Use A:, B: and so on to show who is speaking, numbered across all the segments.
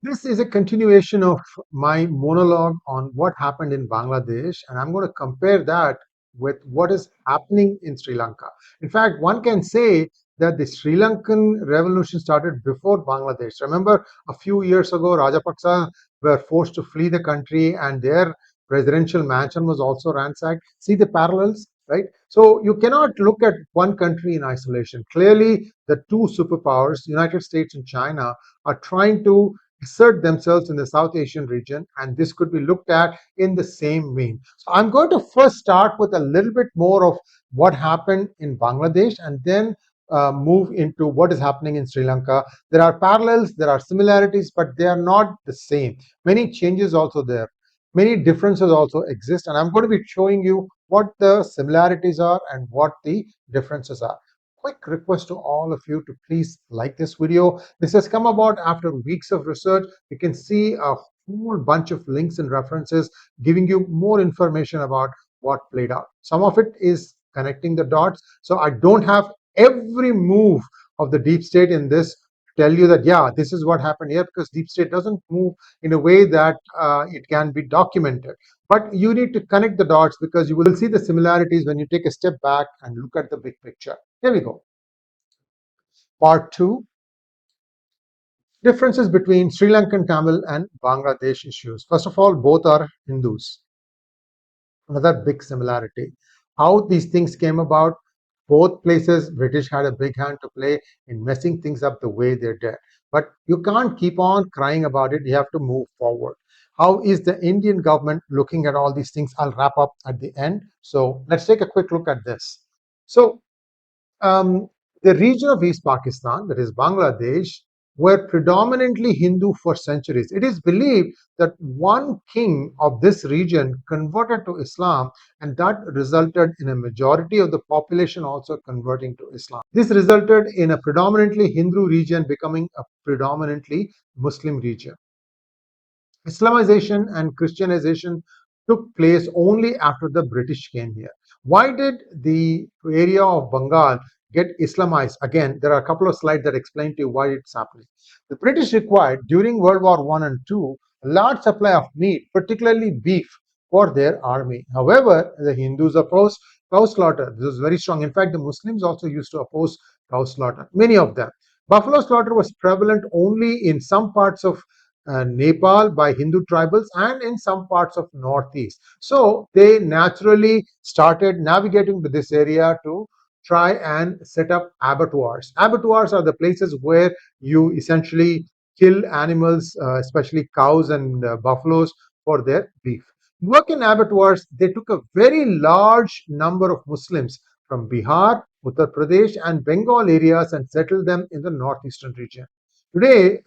A: This is a continuation of my monologue on what happened in Bangladesh, and I'm going to compare that with what is happening in Sri Lanka. In fact, one can say that the Sri Lankan revolution started before Bangladesh. Remember, a few years ago, Rajapaksa were forced to flee the country, and their presidential mansion was also ransacked. See the parallels, right? So you cannot look at one country in isolation. Clearly, the two superpowers, United States and China, are trying to assert themselves in the South Asian region, and this could be looked at in the same vein. So I'm going to first start with a little bit more of what happened in Bangladesh and then move into what is happening in Sri Lanka. There are parallels, there are similarities, but they are not the same. Many changes also there. Many differences also exist, and I'm going to be showing you what the similarities are and what the differences are. Quick request to all of you to please like this video. This has come about after weeks of research. You can see a whole bunch of links and references giving you more information about what played out. Some of it is connecting the dots. So I don't have every move of the deep state in this to tell you that, yeah, this is what happened here, because deep state doesn't move in a way that it can be documented. But you need to connect the dots because you will see the similarities when you take a step back and look at the big picture. Here we go. Part 2. Differences between Sri Lankan Tamil and Bangladesh issues. First of all, both are Hindus. Another big similarity. How these things came about, both places, British had a big hand to play in messing things up the way they did. But you can't keep on crying about it. You have to move forward. How is the Indian government looking at all these things? I'll wrap up at the end. So let's take a quick look at this. So um, the region of East Pakistan, that is Bangladesh, were predominantly Hindu for centuries. It is believed that one king of this region converted to Islam, and that resulted in a majority of the population also converting to Islam. This resulted in a predominantly Hindu region becoming a predominantly Muslim region. Islamization and Christianization took place only after the British came here. Why did the area of Bengal get Islamized? Again, there are a couple of slides that explain to you why it's happening. The British required during World War I and II a large supply of meat, particularly beef, for their army. However, the Hindus opposed cow slaughter. This was very strong. In fact, the Muslims also used to oppose cow slaughter, many of them. Buffalo slaughter was prevalent only in some parts of Nepal by Hindu tribals and in some parts of Northeast. So they naturally started navigating to this area to try and set up abattoirs. Abattoirs are the places where you essentially kill animals, especially cows and buffaloes, for their beef. Work in abattoirs, they took a very large number of Muslims from Bihar, Uttar Pradesh, and Bengal areas and settled them in the northeastern region. Today,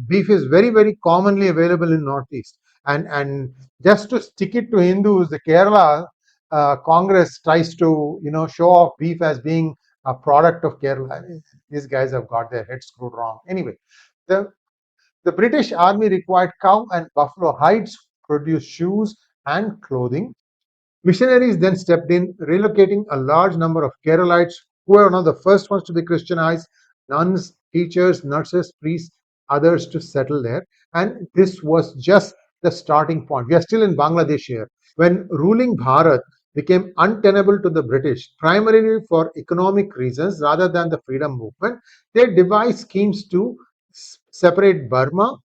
A: beef is very, very commonly available in Northeast. And just to stick it to Hindus, the Kerala Congress tries to, show off beef as being a product of Kerala. These guys have got their heads screwed wrong. Anyway, the the British Army required cow and buffalo hides to produce shoes and clothing. Missionaries then stepped in, relocating a large number of Keralites who were one of the first ones to be Christianized, nuns, teachers, nurses, priests, others to settle there. And this was just the starting point. We are still in Bangladesh here. When ruling Bharat became untenable to the British, primarily for economic reasons rather than the freedom movement, they devised schemes to separate Burma,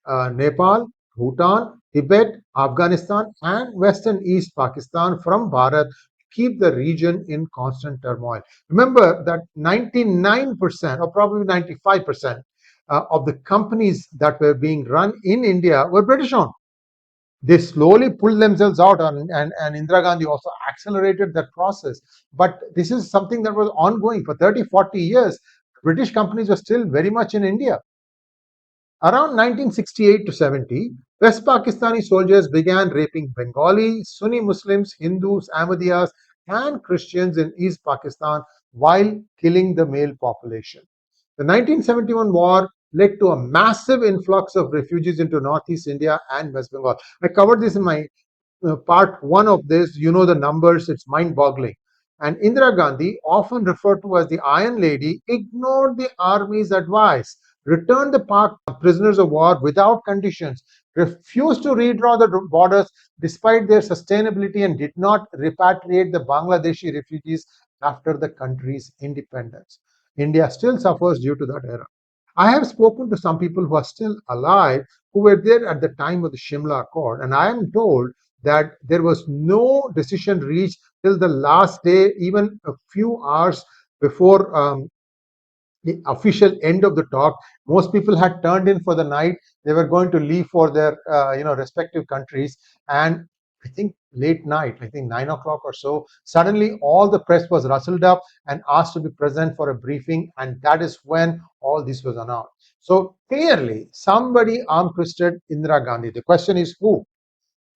A: Nepal, Bhutan, Tibet, Afghanistan, and Western East Pakistan from Bharat to keep the region in constant turmoil. Remember that 99% or probably 95% of the companies that were being run in India were British owned. They slowly pulled themselves out, and Indira Gandhi also accelerated that process. But this is something that was ongoing for 30, 40 years. British companies were still very much in India. Around 1968 to 70, West Pakistani soldiers began raping Bengali, Sunni Muslims, Hindus, Ahmadiyas, and Christians in East Pakistan while killing the male population. The 1971 war led to a massive influx of refugees into Northeast India and West Bengal. I covered this in my part one of this. You know the numbers, it's mind boggling. And Indira Gandhi, often referred to as the Iron Lady, ignored the army's advice. returned the Pak prisoners of war without conditions, refused to redraw the borders despite their sustainability, and did not repatriate the Bangladeshi refugees after the country's independence. India still suffers due to that era. I have spoken to some people who are still alive who were there at the time of the Shimla Accord, and I am told that there was no decision reached till the last day, even a few hours before the official end of the talk. Most people had turned in for the night. They were going to leave for their respective countries, and I think late night, I think 9 o'clock or so, suddenly all the press was rustled up and asked to be present for a briefing, and that is when all this was announced. So clearly somebody arm twisted Indira Gandhi. The question is who?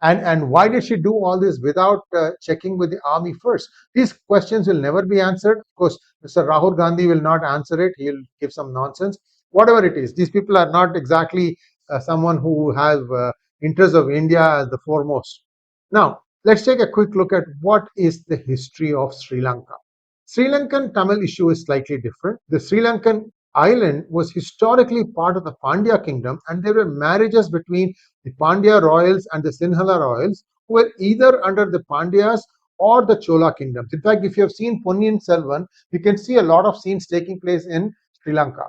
A: And why did she do all this without checking with the army first? These questions will never be answered. Of course, Mr. Rahul Gandhi will not answer it. He'll give some nonsense. Whatever it is, these people are not exactly someone who have interests of India as the foremost. Now, let's take a quick look at what is the history of Sri Lanka. Sri Lankan Tamil issue is slightly different. The Sri Lankan island was historically part of the Pandya kingdom, and there were marriages between the Pandya royals and the Sinhala royals, who were either under the Pandyas or the Chola kingdoms. In fact, if you have seen Ponniyin Selvan, you can see a lot of scenes taking place in Sri Lanka.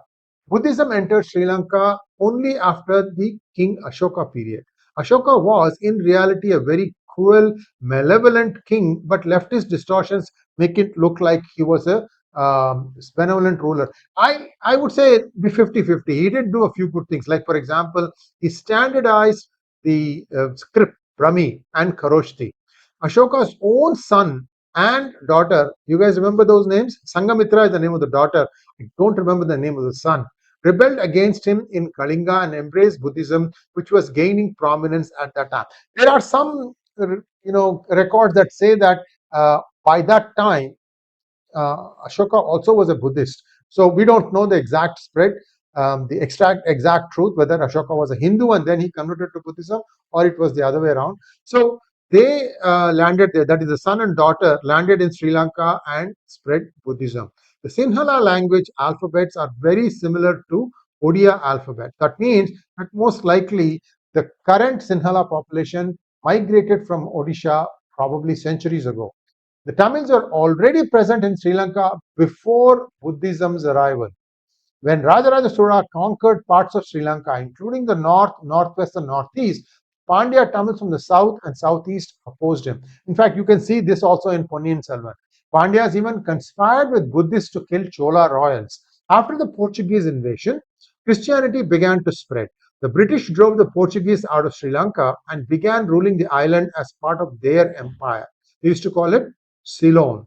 A: Buddhism entered Sri Lanka only after the King Ashoka period. Ashoka was, in reality, a very cruel, malevolent king, but leftist distortions make it look like he was a benevolent ruler. I would say be 50-50. He did do a few good things. Like, for example, he standardized the script, Brahmi and Kharoshthi. Ashoka's own son and daughter, you guys remember those names? Sangamitra is the name of the daughter. I don't remember the name of the son. Rebelled against him in Kalinga and embraced Buddhism, which was gaining prominence at that time. There are some, records that say that by that time, Ashoka also was a Buddhist. So we don't know the exact spread, the exact truth, whether Ashoka was a Hindu and then he converted to Buddhism, or it was the other way around. So they landed there. That is, the son and daughter landed in Sri Lanka and spread Buddhism. The Sinhala language alphabets are very similar to Odia alphabet. That means that most likely the current Sinhala population migrated from Odisha probably centuries ago. The Tamils are already present in Sri Lanka before Buddhism's arrival. When Rajaraja Chola conquered parts of Sri Lanka, including the north, northwest, and northeast, Pandya Tamils from the south and southeast opposed him. In fact, you can see this also in Ponniyin Selvan. Pandyas even conspired with Buddhists to kill Chola royals. After the Portuguese invasion, Christianity began to spread. The British drove the Portuguese out of Sri Lanka and began ruling the island as part of their empire. They used to call it Ceylon.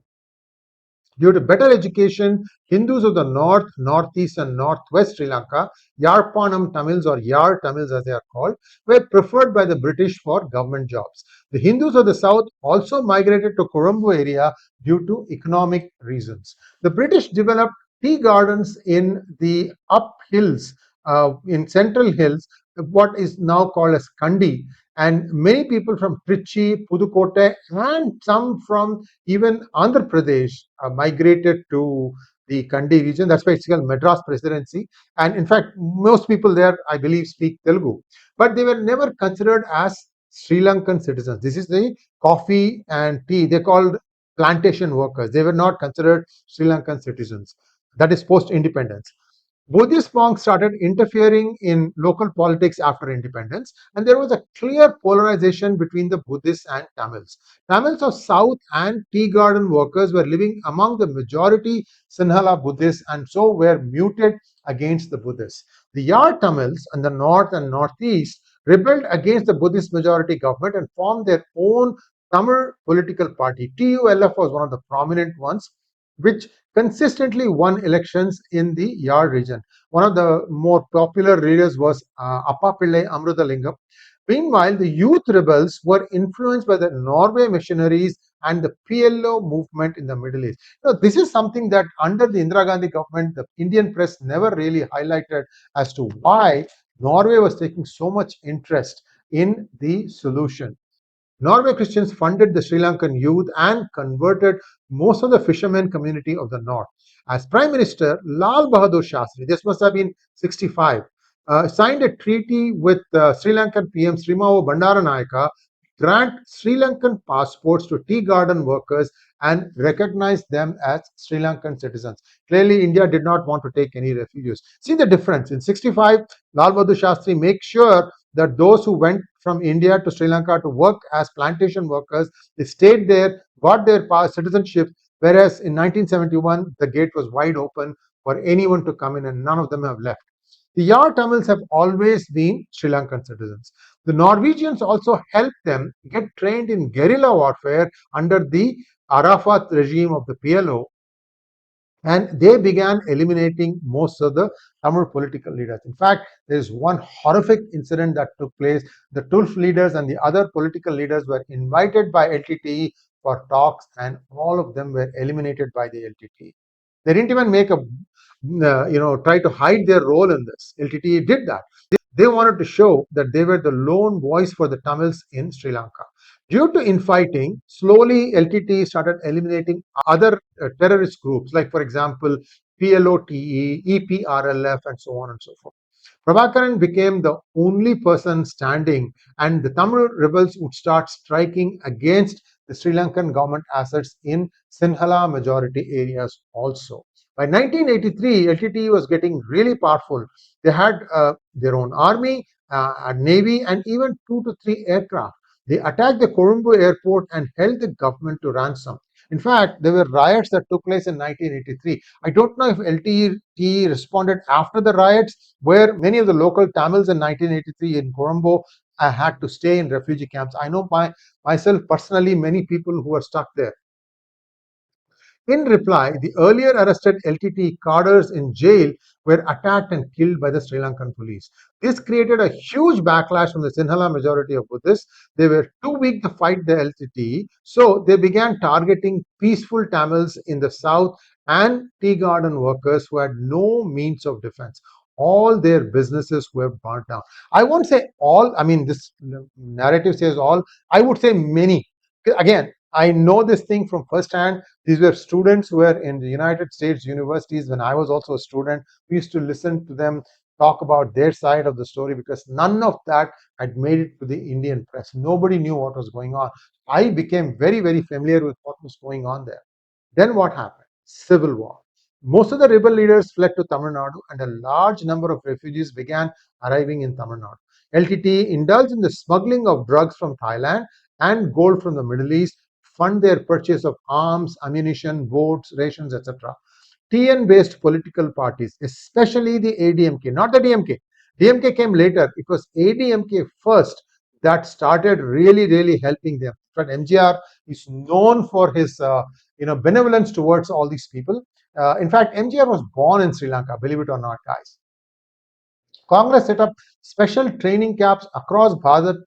A: Due to better education, Hindus of the north, northeast, and northwest Sri Lanka, Yarpanam Tamils or Yar Tamils as they are called, were preferred by the British for government jobs. The Hindus of the south also migrated to Colombo area due to economic reasons. The British developed tea gardens in the up hills, in central hills, what is now called as Kandi, and many people from Trichy, Pudukkottai, and some from even Andhra Pradesh migrated to the Kandi region. That's why it's called Madras Presidency. And in fact, most people there, I believe, speak Telugu. But they were never considered as Sri Lankan citizens. This is the coffee and tea. They're called plantation workers. They were not considered Sri Lankan citizens. That is post-independence. Buddhist monks started interfering in local politics after independence, and there was a clear polarization between the Buddhists and Tamils. Tamils of South and tea garden workers were living among the majority Sinhala Buddhists and so were muted against the Buddhists. The Yar Tamils in the north and northeast rebelled against the Buddhist majority government and formed their own Tamil political party. TULF was one of the prominent ones, which consistently won elections in the Yar region. One of the more popular leaders was Appapillai Amrutalingam. Meanwhile, the youth rebels were influenced by the Norway missionaries and the PLO movement in the Middle East. This is something that under the Indira Gandhi government, the Indian press never really highlighted as to why Norway was taking so much interest in the solution. Norway Christians funded the Sri Lankan youth and converted most of the fishermen community of the north. As Prime Minister, Lal Bahadur Shastri, this must have been 65, signed a treaty with Sri Lankan PM Srimao Bandaranayaka, grant Sri Lankan passports to tea garden workers and recognize them as Sri Lankan citizens. Clearly, India did not want to take any refugees. See the difference. In 65, Lal Bahadur Shastri makes sure that those who went from India to Sri Lanka to work as plantation workers, they stayed there, got their citizenship, whereas in 1971, the gate was wide open for anyone to come in and none of them have left. The Yazh Tamils have always been Sri Lankan citizens. The Norwegians also helped them get trained in guerrilla warfare under the Arafat regime of the PLO, and they began eliminating most of the Tamil political leaders. In fact, there is one horrific incident that took place. The TULF leaders and the other political leaders were invited by LTTE for talks, and all of them were eliminated by the LTTE. They didn't even make a, try to hide their role in this. LTTE did that. They wanted to show that they were the lone voice for the Tamils in Sri Lanka. Due to infighting, slowly LTTE started eliminating other terrorist groups, like, for example, PLOTE, EPRLF, and so on and so forth. Prabhakaran became the only person standing, and the Tamil rebels would start striking against the Sri Lankan government assets in Sinhala majority areas also. By 1983, LTTE was getting really powerful. They had their own army, a navy, and even 2 to 3 aircraft. They attacked the Colombo airport and held the government to ransom. In fact, there were riots that took place in 1983. I don't know if LTTE responded after the riots, where many of the local Tamils in 1983 in Colombo had to stay in refugee camps. I know myself personally many people who were stuck there. In reply, the earlier arrested LTTE cadres in jail were attacked and killed by the Sri Lankan police. This created a huge backlash from the Sinhala majority of Buddhists. They were too weak to fight the LTTE, so they began targeting peaceful Tamils in the south and tea garden workers who had no means of defense. All their businesses were burnt down. I won't say all, I mean, this narrative says all, I would say many. Again, I know this thing from first hand. These were students who were in the United States universities when I was also a student. We used to listen to them talk about their side of the story because none of that had made it to the Indian press. Nobody knew what was going on. I became very, very familiar with what was going on there. Then what happened? Civil war. Most of the rebel leaders fled to Tamil Nadu, and a large number of refugees began arriving in Tamil Nadu. LTT indulged in the smuggling of drugs from Thailand and gold from the Middle East, fund their purchase of arms, ammunition, boats, rations, etc. TN-based political parties, especially the ADMK, not the DMK. DMK came later. It was ADMK first that started really, really helping them. But MGR is known for his, benevolence towards all these people. In fact, MGR was born in Sri Lanka, believe it or not, guys. Congress set up special training camps across Bharat,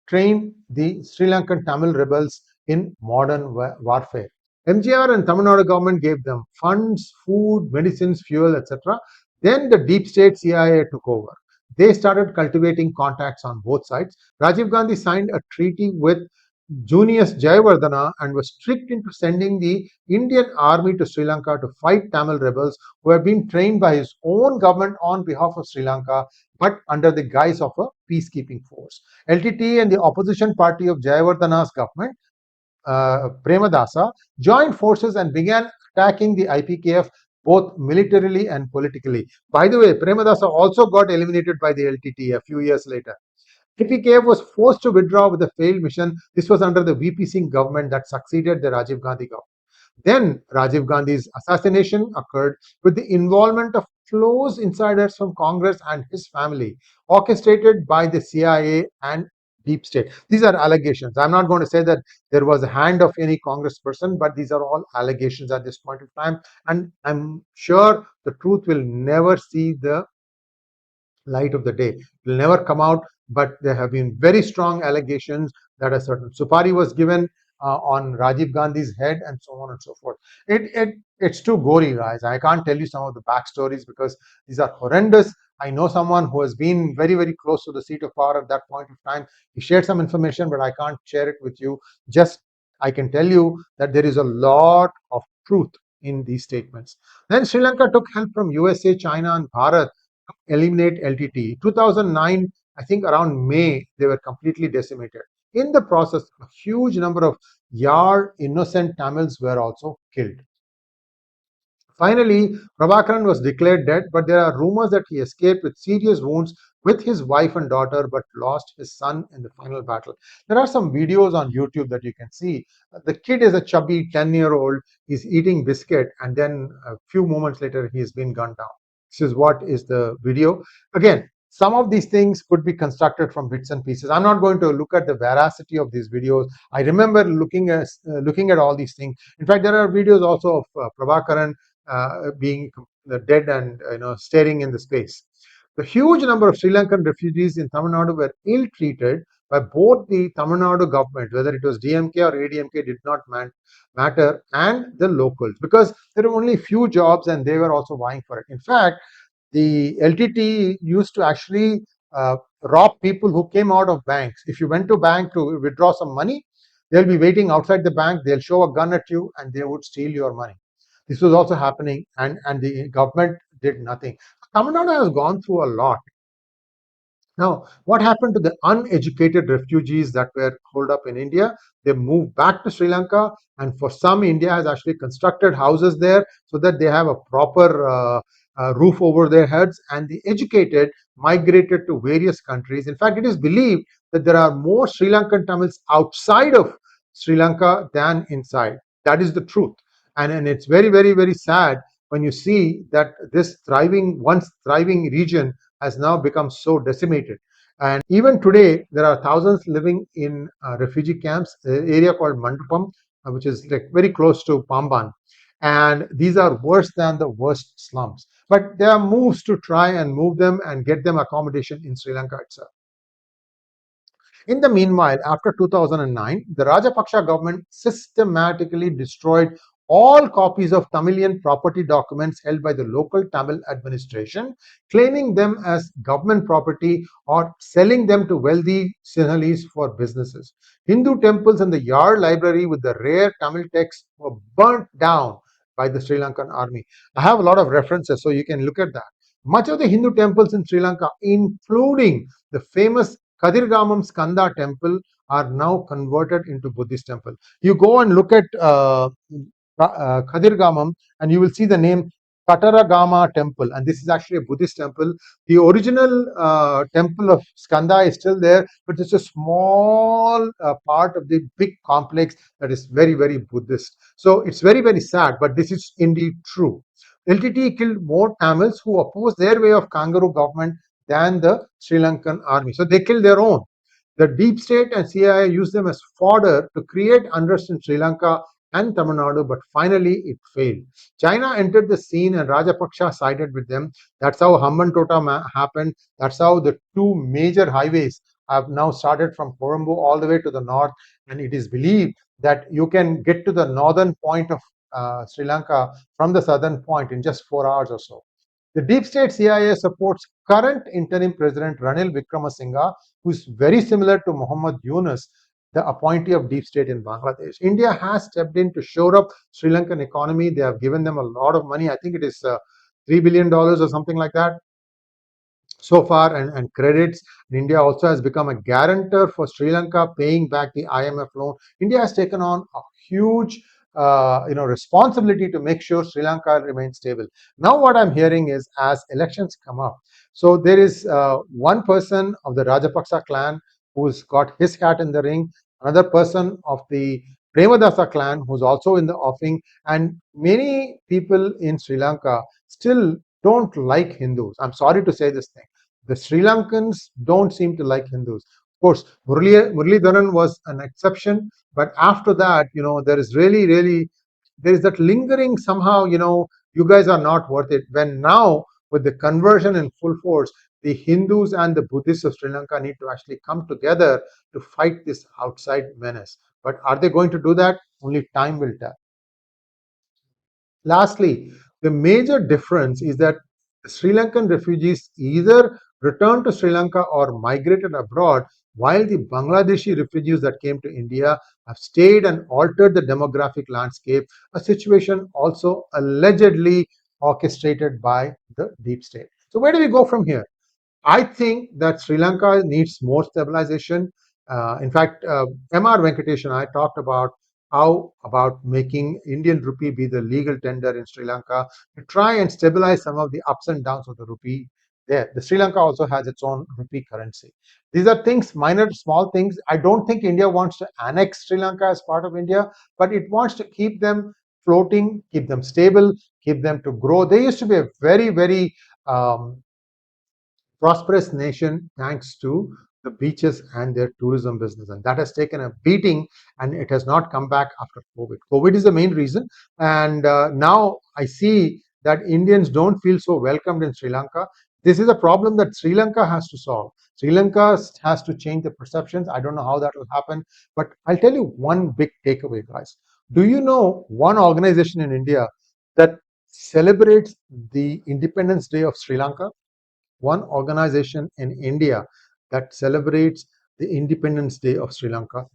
A: train the Sri Lankan Tamil rebels in modern warfare. MGR and Tamil Nadu government gave them funds, food, medicines, fuel, etc. Then the deep state CIA took over. They started cultivating contacts on both sides. Rajiv Gandhi signed a treaty with Junius Jayawardena and was strict into sending the Indian army to Sri Lanka to fight Tamil rebels who had been trained by his own government on behalf of Sri Lanka but under the guise of a peacekeeping force. LTT and the opposition party of Jayawardena's government, Premadasa, joined forces and began attacking the IPKF both militarily and politically. By the way, Premadasa also got eliminated by the LTT a few years later. IPKF was forced to withdraw with a failed mission. This was under the VP Singh government that succeeded the Rajiv Gandhi government. Then Rajiv Gandhi's assassination occurred with the involvement of close insiders from Congress and his family, orchestrated by the CIA and deep state. These are allegations. I'm not going to say that there was a hand of any Congress person, but these are all allegations at this point of time. And I'm sure the truth will never see the light of the day. It will never come out, but there have been very strong allegations that a certain supari was given on Rajiv Gandhi's head and so on and so forth. It's too gory, guys. I can't tell you some of the backstories because these are horrendous. I know someone who has been very, very close to the seat of power at that point of time. He shared some information, but I can't share it with you. Just I can tell you that there is a lot of truth in these statements. Then Sri Lanka took help from USA, China, and Bharat to eliminate LTTE. 2009, I think around May, they were completely decimated. In the process, a huge number of innocent Tamils were also killed. Finally, Prabhakaran was declared dead, but there are rumors that he escaped with serious wounds with his wife and daughter, but lost his son in the final battle. There are some videos on YouTube that you can see. The kid is a chubby 10-year-old. He's eating biscuit, and then a few moments later, he's been gunned down. This is what is the video. Again, some of these things could be constructed from bits and pieces. I'm not going to look at the veracity of these videos. I remember looking at all these things. In fact, there are videos also of Prabhakaran being dead and staring in the space. The huge number of Sri Lankan refugees in Tamil Nadu were ill-treated by both the Tamil Nadu government, whether it was DMK or ADMK, did not matter, and the locals, because there were only few jobs and they were also vying for it. In fact, the LTT used to actually rob people who came out of banks. If you went to bank to withdraw some money, they'll be waiting outside the bank, they'll show a gun at you, and they would steal your money. This was also happening, and the government did nothing. Tamil Nadu has gone through a lot. Now, what happened to the uneducated refugees that were holed up in India? They moved back to Sri Lanka, and for some, India has actually constructed houses there so that they have a proper roof over their heads. And the educated migrated to various countries. In fact, it is believed that there are more Sri Lankan Tamils outside of Sri Lanka than inside. That is the truth. And it's very, very, very sad when you see that this once thriving region has now become so decimated. And even today, there are thousands living in refugee camps, an area called Mandapam, which is like very close to Pamban. And these are worse than the worst slums. But there are moves to try and move them and get them accommodation in Sri Lanka itself. In the meanwhile, after 2009, the Rajapaksa government systematically destroyed all copies of Tamilian property documents held by the local Tamil administration, claiming them as government property or selling them to wealthy Sinhalese for businesses. Hindu temples and the Yard library with the rare Tamil texts were burnt down by the Sri Lankan army. I have a lot of references, so you can look at that. Much of the Hindu temples in Sri Lanka, including the famous Kadirgamam Skanda temple, are now converted into Buddhist temple. You go and look at Kadirgamam, and you will see the name Kataragama temple, and this is actually a Buddhist temple. The original temple of Skanda is still there, but it's a small part of the big complex that is very, very Buddhist. So it's very, very sad, but this is indeed true. LTT killed more Tamils who opposed their way of kangaroo government than the Sri Lankan army. So they killed their own. The deep state and CIA used them as fodder to create unrest in Sri Lanka and Tamil Nadu, but finally it failed. China entered the scene and Rajapaksa sided with them. That's how Hambantota happened. That's how the two major highways have now started from Colombo all the way to the north. And it is believed that you can get to the northern point of Sri Lanka from the southern point in just 4 hours or so. The deep state CIA supports current interim president Ranil Wickremesinghe, who is very similar to Muhammad Yunus, the appointee of deep state in Bangladesh. India has stepped in to shore up Sri Lankan economy. They have given them a lot of money. I think it is $3 billion or something like that so far, and credits. India also has become a guarantor for Sri Lanka paying back the IMF loan. India has taken on a huge responsibility to make sure Sri Lanka remains stable. Now what I'm hearing is, as elections come up, so there is one person of the Rajapaksa clan who's got his hat in the ring, another person of the Premadasa clan who's also in the offing, and many people in Sri Lanka still don't like Hindus. I'm sorry to say this thing. The Sri Lankans don't seem to like Hindus. Of course, Muralidharan was an exception, but after that, there is there is that lingering somehow, you guys are not worth it. When now, with the conversion in full force, the Hindus and the Buddhists of Sri Lanka need to actually come together to fight this outside menace. But are they going to do that? Only time will tell. Lastly, the major difference is that The Sri Lankan refugees either returned to Sri Lanka or migrated abroad, while the Bangladeshi refugees that came to India have stayed and altered the demographic landscape, a situation also allegedly orchestrated by the deep state. So, where do we go from here? I think that Sri Lanka needs more stabilization. In fact, M.R. Venkatesh and I talked about how about making Indian rupee be the legal tender in Sri Lanka to try and stabilize some of the ups and downs of the rupee there. The Sri Lanka also has its own rupee currency. These are things, minor, small things. I don't think India wants to annex Sri Lanka as part of India, but it wants to keep them floating, keep them stable, keep them to grow. They used to be a very, very prosperous nation thanks to the beaches and their tourism business, and that has taken a beating and it has not come back after COVID is the main reason, and now I see that Indians don't feel so welcomed in Sri Lanka. This is a problem that Sri Lanka has to solve. Sri Lanka has to change the perceptions. I don't know how that will happen, but I'll tell you one big takeaway, guys. Do you know one organization in India that celebrates the Independence Day of Sri Lanka? One organization in India that celebrates the Independence Day of Sri Lanka?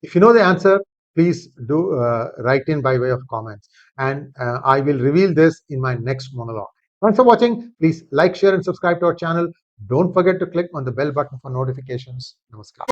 A: If you know the answer, please do write in by way of comments, and I will reveal this in my next monologue. Thanks for watching. Please like, share, and subscribe to our channel. Don't forget to click on the bell button for notifications. Namaskar.